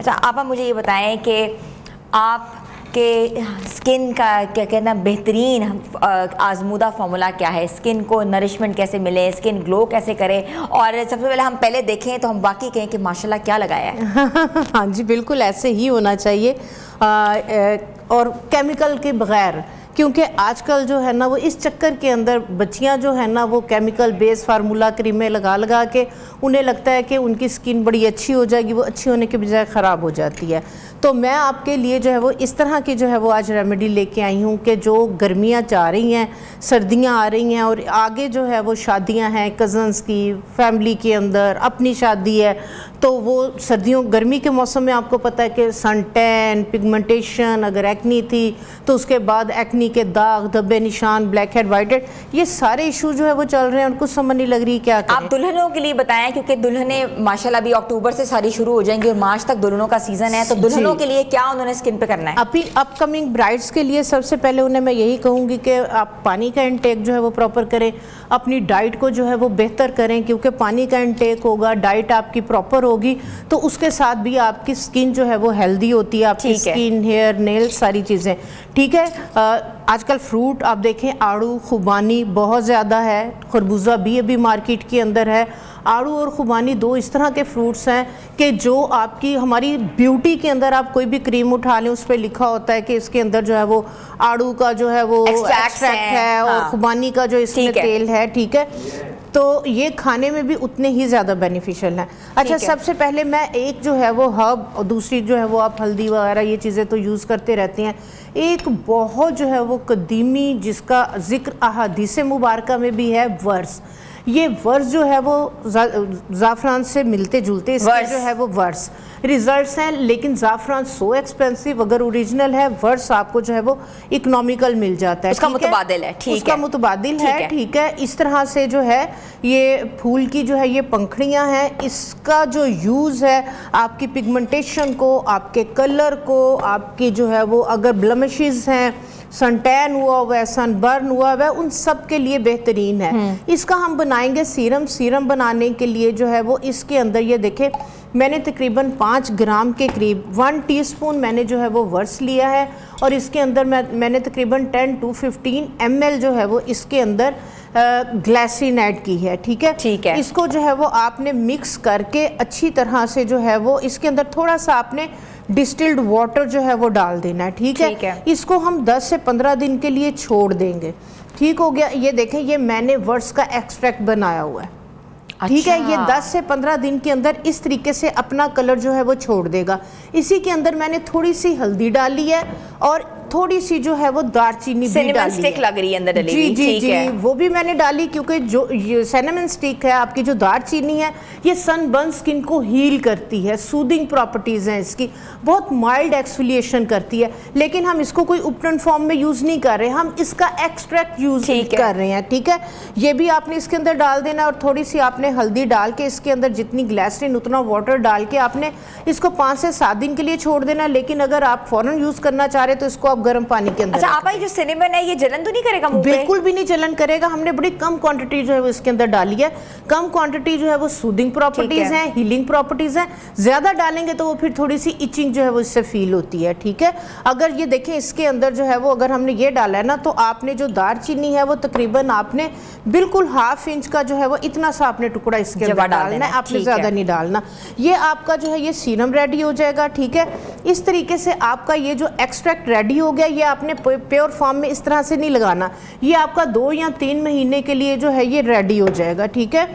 अच्छा आपा मुझे ये बताएं कि आप के स्किन का क्या कहना बेहतरीन आजमूदा फार्मूला क्या है, स्किन को नरिशमेंट कैसे मिले, स्किन ग्लो कैसे करे, और सबसे पहले हम पहले देखें तो हम बाकी कहें कि माशाल्लाह क्या लगाया है। हाँ जी बिल्कुल ऐसे ही होना चाहिए और केमिकल के बगैर, क्योंकि आजकल जो है ना वो इस चक्कर के अंदर बच्चियां जो है ना वो केमिकल बेस फार्मूला क्रीमें लगा के उन्हें लगता है कि उनकी स्किन बड़ी अच्छी हो जाएगी, वो अच्छी होने के बजाय ख़राब हो जाती है। तो मैं आपके लिए जो है वो इस तरह की जो है वो आज रेमेडी लेके आई हूँ कि जो गर्मियाँ जा रही हैं, सर्दियाँ आ रही हैं और आगे जो है वो शादियाँ हैं कज़न्स की, फैमिली के अंदर अपनी शादी है, तो वो सर्दियों गर्मी के मौसम में आपको पता है कि सन टैन, पिगमेंटेशन, अगर एक्नी थी तो उसके बाद एक्नी के दाग, धब्बे, निशान, ब्लैक हेड, वाइट हेड, ये सारे इशू जो है वो चल रहे हैं, उनको समझ नहीं लग रही क्या करें। आप दुल्हनों के लिए बताएं, क्योंकि दुल्हने माशाल्लाह अभी अक्टूबर से सारी शुरू हो जाएंगी और मार्च तक दुल्हनों का सीजन है, तो दुल्हनों के लिए क्या उन्होंने स्किन पे करना है? अभी अपकमिंग ब्राइड्स के लिए सबसे पहले उन्हें मैं यही कहूँगी कि आप पानी का इंटेक जो है वो प्रॉपर करें, अपनी डाइट को जो है वो बेहतर करें, क्योंकि पानी का इंटेक होगा, डाइट आपकी प्रॉपर होगी तो उसके साथ भी आपकी स्किन जो है वो हेल्दी होती है, आपकी स्किन, हेयर, नेल्स, सारी चीज़ें ठीक है। आजकल फ्रूट आप देखें, आड़ू, खुबानी बहुत ज़्यादा है, खरबूजा भी अभी मार्केट के अंदर है। आड़ू और खुबानी दो इस तरह के फ्रूट्स हैं कि जो आपकी हमारी ब्यूटी के अंदर, आप कोई भी क्रीम उठा लें उस पर लिखा होता है कि इसके अंदर जो है वो आड़ू का जो है वो एक्सट्रैक्ट है और खुबानी का जो इसमें तेल है, ठीक है, तो ये खाने में भी उतने ही ज़्यादा बेनिफिशियल हैं। अच्छा सबसे पहले मैं एक जो है वो हर्ब और दूसरी जो है वो आप हल्दी वगैरह ये चीज़ें तो यूज़ करते रहते हैं, एक बहुत जो है वो कदीमी जिसका जिक्र अहादीस मुबारका में भी है, वर्स। ये वर्स जो है वो ज़ाफ़रान से मिलते जुलते इसके जो है वो वर्स रिजल्ट्स हैं, लेकिन ज़ाफ़रान सो एक्सपेंसिव, अगर ओरिजिनल है वर्स आपको जो है वो इकोनॉमिकल मिल जाता है, उसका मुतबादिल है, ठीक उसका मुतबादिल है, ठीक है। इस तरह से जो है ये फूल की जो है ये पंखड़ियाँ हैं, इसका जो यूज़ है आपकी पिगमेंटेशन को, आपके कलर को, आपकी जो है वो अगर ब्लमिशेस हैं, सन टैन हुआ हुआ है, सन बर्न हुआ हुआ है, उन सब के लिए बेहतरीन है। इसका हम बनाएंगे सीरम। सीरम बनाने के लिए जो है वो इसके अंदर ये देखें मैंने तकरीबन 5 ग्राम के करीब 1 टीस्पून मैंने जो है वो वर्स लिया है और इसके अंदर मैंने तकरीबन 10 to 15 ml जो है वो इसके अंदर ग्लिसरीन ऐड की है, ठीक है। इसको जो है वो आपने मिक्स करके अच्छी तरह से जो है वो इसके अंदर थोड़ा सा आपने डिस्टिल्ड वाटर जो है वो डाल देना है, ठीक है। इसको हम 10 से 15 दिन के लिए छोड़ देंगे, ठीक हो गया। ये देखें ये मैंने वर्स का एक्सट्रैक्ट बनाया हुआ है, ठीक है। ये 10 से 15 दिन के अंदर इस तरीके से अपना कलर जो है वो छोड़ देगा। इसी के अंदर मैंने थोड़ी सी हल्दी डाली है और थोड़ी सी जो है वो दालचीनी भी डाली स्टिक लग रही है अंदर डली जी जी जी है। वो भी मैंने डाली क्योंकि जो ये सिनेमन स्टिक है आपकी जो दालचीनी है ये सनबर्न स्किन को हील करती है, सूदिंग प्रॉपर्टीज़ हैं इसकी, बहुत माइल्ड एक्सफोलिएशन करती है। लेकिन हम इसको कोई उपटन फॉर्म में यूज़ नहीं कर रहे, हम इसका एक्सट्रैक्ट यूज़ कर रहे हैं, ठीक है। ये भी आपने इसके अंदर डाल देना और थोड़ी सी आपने हल्दी डाल के इसके अंदर जितनी ग्लिसरीन उतना वाटर डाल के आपने इसको 5 से 7 दिन के लिए छोड़ देना। लेकिन अगर आप फ़ौरन यूज़ करना चाह रहे तो इसको आप गर्म पानी के अंदर। अच्छा आप जो सिनेमन है ये जलन तो नहीं करेगा मुंह पे? बिल्कुल भी नहीं जलन करेगा। हमने बड़ी कम क्वांटिटी जो है वो इसके अंदर डाली है। कम क्वांटिटी जो है वो सूदिंग प्रॉपर्टीज हैं, हीलिंग प्रॉपर्टीज हैं। ज्यादा डालेंगे तो वो फिर थोड़ी सी इचिंग जो है वो इससे फील होती है, ठीक है। अगर ये देखें इसके अंदर जो है वो अगर हमने ये डाला है ना तो आपने जो दालचीनी है वो तकरीबन आपने बिल्कुल 1/2 इंच का जो है वो इतना सा आपने टुकड़ा इसके अंदर डालना है, आपने ज्यादा नहीं डालना। ये आपका जो है ये सीरम रेडी हो जाएगा, ठीक है। इस तरीके से आपका ये जो एक्सट्रैक्ट रेडी हो गया, ये आपने प्योर फॉर्म में इस तरह से नहीं लगाना, ये आपका 2 या 3 महीने के लिए जो है ये रेडी हो जाएगा, ठीक है।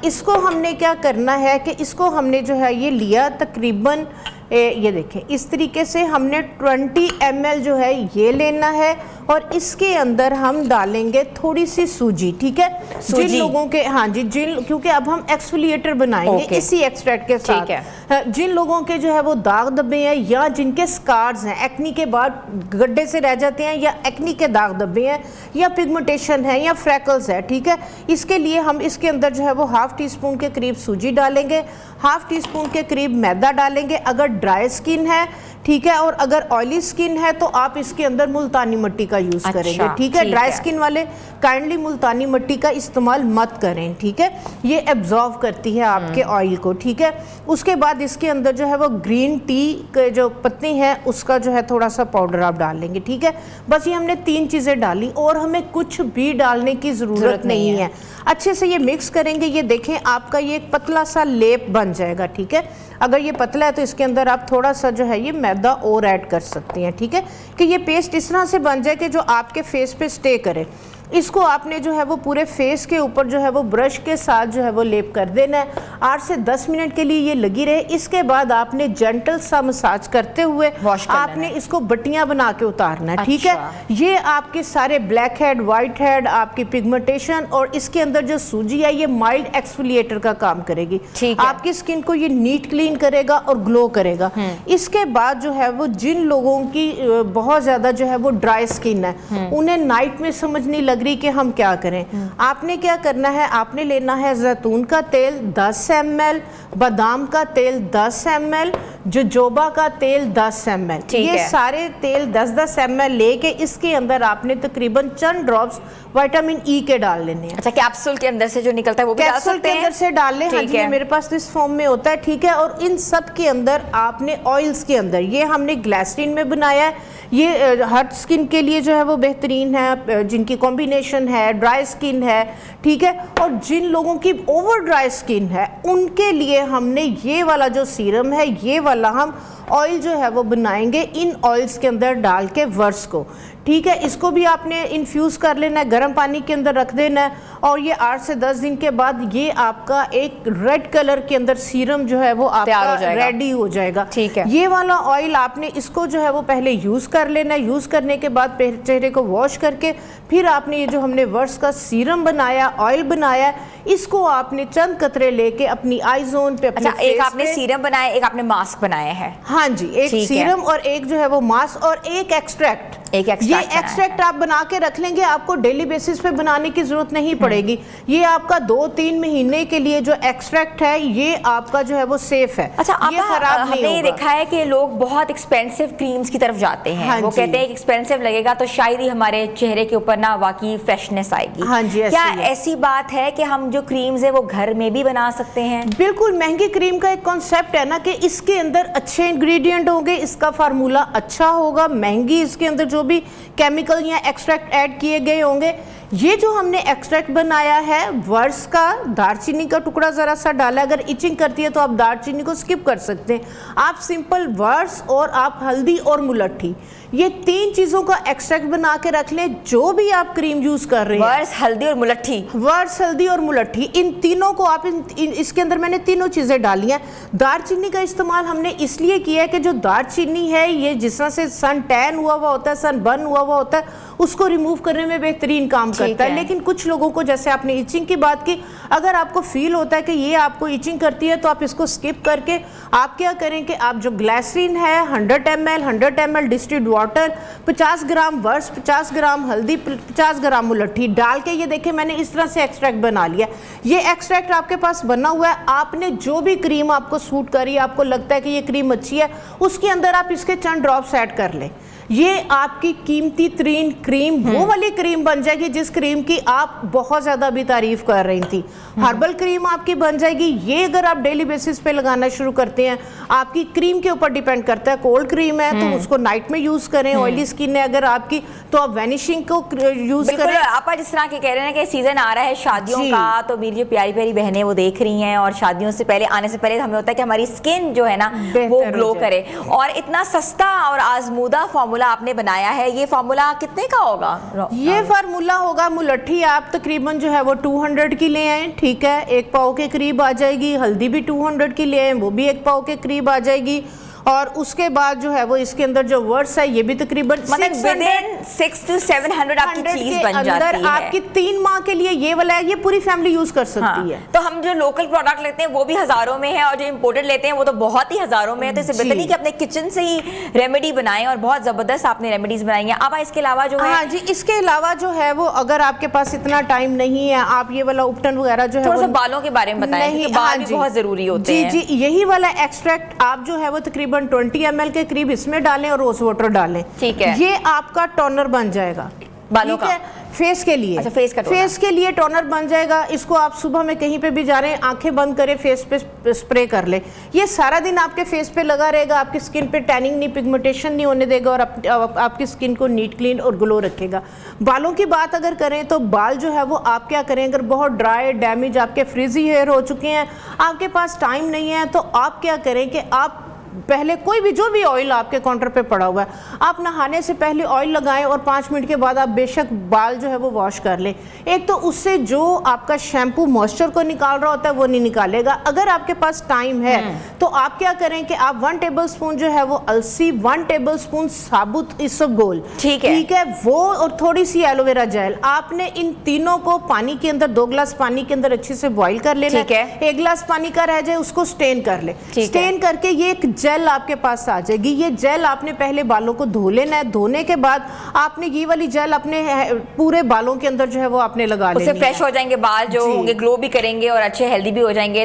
इसको हमने क्या करना है कि इसको हमने जो है ये लिया तकरीबन ये देखें इस तरीके से हमने 20 ml जो है ये लेना है और इसके अंदर हम डालेंगे थोड़ी सी सूजी, ठीक है। जिन लोगों के हाँ जी क्योंकि अब हम एक्सफोलिएटर बनाएंगे इसी एक्सट्रैक्ट के साथ। जिन लोगों के जो है वो दाग धब्बे हैं या जिनके स्कार्स हैं, एक्नी के बाद गड्ढे से रह जाते हैं या एक्नी के दाग धब्बे हैं या पिगमेंटेशन है या फ्रैकल्स है, ठीक है। इसके लिए हम इसके अंदर जो है वो 1/2 टीस्पून के करीब सूजी डालेंगे, 1/2 टीस्पून के करीब मैदा डालेंगे। अगर ड्राई स्किन है ठीक है। और अगर ऑयली स्किन है तो आप इसके अंदर मुल्तानी मिट्टी का यूज करेंगे, ठीक है। ड्राई स्किन वाले काइंडली मुल्तानी मिट्टी का इस्तेमाल मत करें, ठीक है। ये एब्जॉर्व करती है आपके ऑयल को, ठीक है। उसके बाद इसके अंदर जो है वो ग्रीन टी के जो पत्ती है उसका जो है थोड़ा सा पाउडर आप डाल लेंगे, ठीक है। बस ये हमने 3 चीजें डाली और हमें कुछ भी डालने की जरूरत नहीं है। अच्छे से ये मिक्स करेंगे। ये देखें आपका ये एक पतला सा लेप बन जाएगा, ठीक है। अगर ये पतला है तो इसके अंदर आप थोड़ा सा जो है ये मैदा और ऐड कर सकती हैं, ठीक है, कि ये पेस्ट इस तरह से बन जाए कि जो आपके फेस पे स्टे करे। इसको आपने जो है वो पूरे फेस के ऊपर जो है वो ब्रश के साथ जो है वो लेप कर देना है। 8 से 10 मिनट के लिए ये लगी रहे। इसके बाद आपने जेंटल सा मसाज करते हुए आपने इसको बट्टियां बना के उतारना है, ठीक है। ये आपके सारे ब्लैक हेड, वाइट हेड, आपकी पिगमेंटेशन और इसके अंदर जो सूजी है ये माइल्ड एक्सफोलिएटर का काम करेगी, आपकी स्किन को ये नीट क्लीन करेगा और ग्लो करेगा। इसके बाद जो है वो जिन लोगों की बहुत ज्यादा जो है वो ड्राई स्किन है, उन्हें नाइट में समझ नहीं लग रही कि हम क्या करें, आपने क्या करना है, आपने लेना है जैतून का तेल 10 ml, बादाम का तेल 10 ml, जोजोबा का तेल 10 ml, ये सारे तेल 10-10 ml लेके इसके अंदर आपने तकरीबन चंद ड्रॉप्स विटामिन ई के डाल लेने हैं। अच्छा, कैप्सूल के अंदर से जो निकलता है वो भी डाल सकते हैं? कैप्सूल के अंदर से डाल लें, हाँ जी, मेरे पास इस फॉर्म में होता है, ठीक है। और इन सब के अंदर आपने ऑयल्स के अंदर ये हमने ग्लिसरीन में बनाया है। ये हर स्किन के लिए जो है वो बेहतरीन है, जिनकी कॉम्बिनेशन है, ड्राई स्किन है, ठीक है। और जिन लोगों की ओवर ड्राई स्किन है उनके लिए हमने ये वाला जो सीरम है, ये वाला हम ऑयल जो है वो बनाएंगे इन ऑयल्स के अंदर डाल के वर्स को, ठीक है। इसको भी आपने इन्फ्यूज़ कर लेना है, गर्म पानी के अंदर रख देना है और ये 8 से 10 दिन के बाद ये आपका एक रेड कलर के अंदर सीरम जो है वो आपका रेडी हो जाएगा, ठीक है। ये वाला ऑयल आपने इसको जो है वो पहले यूज़ कर लेना है। यूज़ करने के बाद चेहरे को वॉश करके फिर आपने ये जो हमने वर्स का सीरम बनाया, ऑयल बनाया, इसको आपने चंद कतरे लेके अपनी आई जोन पे, अच्छा, एक आपने सीरम बनाया, एक आपने मास्क बनाया है? हाँ जी, एक सीरम और एक जो है वो मास्क और एक एक्सट्रैक्ट। ये एक्सट्रैक्ट आप बना के रख लेंगे, आपको डेली बेसिस पे बनाने की जरूरत नहीं पड़ेगी। ये आपका 2-3 महीने के लिए जो एक्सट्रैक्ट है ये आपका जो है वो सेफ है। अच्छा, ये खराब नहीं होगा। देखा है कि लोग बहुत एक्सपेंसिव क्रीम्स की तरफ जाते हैं, हाँ, वो कहते हैं कि एक्सपेंसिव लगेगा तो शायद ही हमारे चेहरे के ऊपर ना वाकई फ्रेशनेस आएगी। हाँ जी, क्या ऐसी बात है कि हम जो क्रीम्स है वो घर में भी बना सकते हैं? बिल्कुल। महंगी क्रीम का एक कॉन्सेप्ट है ना कि इसके अंदर अच्छे इंग्रेडिएंट होंगे, इसका फार्मूला अच्छा होगा, महंगी इसके अंदर जो भी केमिकल या एक्सट्रैक्ट ऐड किए गए होंगे। ये जो हमने एक्सट्रैक्ट बनाया है वर्स का, दालचीनी का टुकड़ा ज़रा सा डाला, अगर इचिंग करती है तो आप दालचीनी को स्किप कर सकते हैं। आप सिंपल वर्स और आप हल्दी और मुलट्ठी, ये 3 चीज़ों का एक्सट्रैक्ट बना के रख लें। जो भी आप क्रीम यूज़ कर रहे हैं, वर्स, हल्दी और मुलट्ठी, वर्स, हल्दी और मुलट्ठी, इन तीनों को आप इसके अंदर मैंने तीनों चीज़ें डाली हैं। दालचीनी का इस्तेमाल हमने इसलिए किया है कि जो दालचीनी है ये जिस तरह से सन टैन हुआ हुआ होता है, सन बर्न हुआ हुआ होता है, उसको रिमूव करने में बेहतरीन काम करता है। लेकिन कुछ लोगों को, जैसे आपने इचिंग की बात की, अगर आपको फील होता है कि ये आपको इचिंग करती है तो आप इसको स्किप करके आप क्या करें कि आप जो ग्लिसरीन है 100 ml डिस्टिल्ड वाटर, 50 ग्राम वर्स, 50 ग्राम हल्दी, 50 ग्राम मुलट्ठी डाल के, ये देखिए मैंने इस तरह से एक्सट्रैक्ट बना लिया। ये एक्सट्रैक्ट आपके पास बना हुआ है। आपने जो भी क्रीम आपको सूट करी, आपको लगता है कि ये क्रीम अच्छी है, उसके अंदर आप इसके चंद ड्रॉप्स ऐड कर लें। ये आपकी कीमती तरीन क्रीम वो वाली क्रीम बन जाएगी जिस क्रीम की आप बहुत ज़्यादा भी तारीफ कर रही थी। हर्बल क्रीम आपकी बन जाएगी। ये अगर आप डेली बेसिस पे लगाना शुरू करते हैं, आपकी क्रीम के ऊपर डिपेंड करता है। कोल्ड क्रीम है तो उसको नाइट में यूज़ करें, ऑयली स्किन है अगर आपकी तो आप वैनिशिंग को यूज़ करें। आप जिस तरह के कह रहे हैं कि सीजन आ रहा है शादियों का, तो मेरी जो प्यारी प्यारी बहनें वो देख रही हैं और शादियों से पहले, आने से पहले हमें होता है कि हमारी स्किन जो है ना वो ग्लो करे, और इतना सस्ता और आजमूदा फार्मूला आपने बनाया है। ये फार्मूला कितने का होगा? ये फार्मूला होगा, मुलट्ठी आप तकरीबन जो है वो 200 की ले आए, ठीक है, 1 पाव के करीब आ जाएगी। हल्दी भी 200 की ले आए, वो भी 1 पाव के करीब आ जाएगी। और उसके बाद जो है वो इसके अंदर जो वर्स है ये भी तकरीबन 600 to 700 आपकी चीज बन जाती है। आपकी 3 माह के लिए ये वाला है, ये पूरी फैमिली यूज कर सकती है। तो हम जो लोकल प्रोडक्ट लेते हैं वो भी हजारों में है और जो इम्पोर्टेड लेते हैं वो तो बहुत ही हजारों में है। तो इससे बेहतर नहीं कि अपने किचन से ही रेमेडी बनाएं, और बहुत जबरदस्त आपने रेमेडीज बनाई हैं। अब इसके अलावा जो है, हाँ जी, इसके अलावा जो है वो अगर आपके पास इतना टाइम नहीं है, आप ये वाला उपटन वगैरह जो है थोड़ा सा बालों के बारे में बताएं, बाल भी बहुत जरूरी होते हैं। जी, यही वाला एक्सट्रैक्ट आप जो है वो तकरीबन तकरीबन 20 ml के करीब इसमें डालें और रोज वाटर डालें। ठीक है, ये आपका टोनर बन जाएगा बालों का, फेस के लिए। अच्छा, फेस के लिए टोनर बन जाएगा। इसको आप सुबह में कहीं पे भी जा रहे हैं, आंखें बंद करें, फेस पे स्प्रे कर ले। ये सारा दिन आपके फेस पे लगा रहेगा, आपकी स्किन पे टैनिंग नहीं, पिगमेंटेशन नहीं होने देगा और आपकी स्किन को नीट क्लीन और ग्लो रखेगा। बालों की बात अगर करें तो बाल जो है वो आप क्या करें, अगर बहुत ड्राई, डैमेज, आपके फ्रीजी हेयर हो चुके हैं, आपके पास टाइम नहीं है, तो आप क्या करें कि आप पहले कोई भी जो भी ऑयल आपके काउंटर पे पड़ा हुआ है, आप नहाने से पहले ऑयल लगाएं और 5 मिनट के बाद आप बेशक बाल जो है वो वॉश कर लें। एक तो उससे जो आपका शैम्पू मॉइस्चर को निकाल रहा होता है वो नहीं निकालेगा। अगर आपके पास टाइम है तो आप क्या करें कि आप 1 टेबलस्पून जो है वो अलसी, 1 टेबलस्पून साबुत इसबगोल, ठीक है, वो और थोड़ी सी एलोवेरा जेल, आपने इन तीनों को पानी के अंदर 2 गिलास पानी के अंदर अच्छे से बॉईल कर लेना है। 1 गिलास पानी का रह जाए उसको स्टेन कर ले। स्टेन करके ये एक जेल आपके पास आ जाएगी। ये जेल आपने पहले बालों को धो लेना है। धोने के बाद आपने ये वाली जेल अपने पूरे बालों के अंदर जो है वो आपने लगा लेनी है। उससे फ्रेश हो जाएंगे बाल, जो होंगे ग्लो भी करेंगे और अच्छे हेल्दी भी हो जाएंगे।